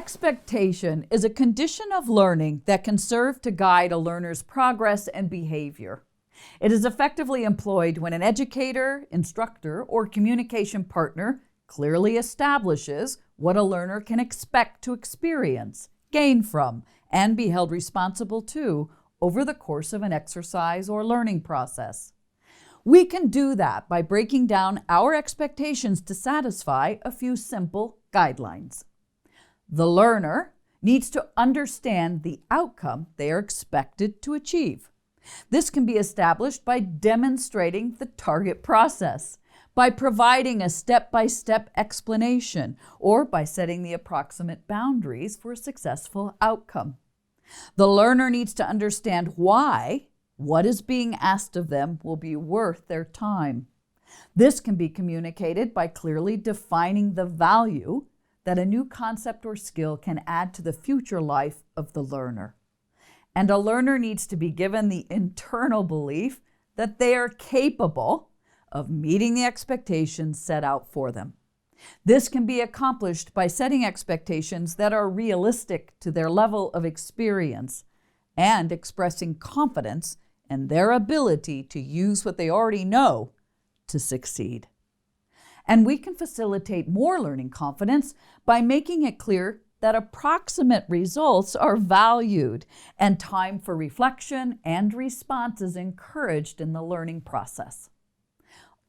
Expectation is a condition of learning that can serve to guide a learner's progress and behavior. It is effectively employed when an educator, instructor, or communication partner clearly establishes what a learner can expect to experience, gain from, and be held responsible to over the course of an exercise or learning process. We can do that by breaking down our expectations to satisfy a few simple guidelines. The learner needs to understand the outcome they are expected to achieve. This can be established by demonstrating the target process, by providing a step-by-step explanation, or by setting the approximate boundaries for a successful outcome. The learner needs to understand why what is being asked of them will be worth their time. This can be communicated by clearly defining the value that a new concept or skill can add to the future life of the learner. And a learner needs to be given the internal belief that they are capable of meeting the expectations set out for them. This can be accomplished by setting expectations that are realistic to their level of experience and expressing confidence in their ability to use what they already know to succeed. And we can facilitate more learning confidence by making it clear that approximate results are valued and time for reflection and response is encouraged in the learning process.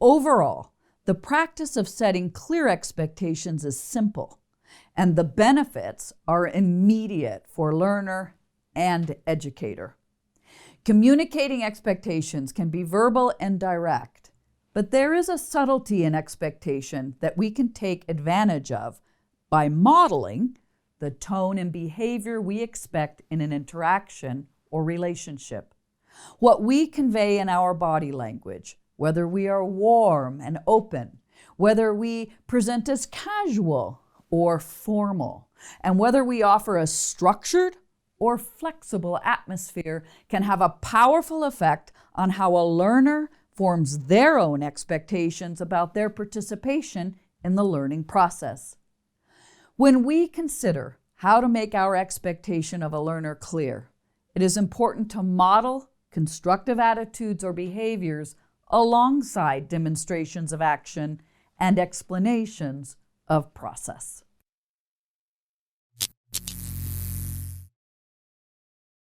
Overall, the practice of setting clear expectations is simple, and the benefits are immediate for learner and educator. Communicating expectations can be verbal and direct, but there is a subtlety in expectation that we can take advantage of by modeling the tone and behavior we expect in an interaction or relationship. What we convey in our body language, whether we are warm and open, whether we present as casual or formal, and whether we offer a structured or flexible atmosphere can have a powerful effect on how a learner forms their own expectations about their participation in the learning process. When we consider how to make our expectation of a learner clear, it is important to model constructive attitudes or behaviors alongside demonstrations of action and explanations of process.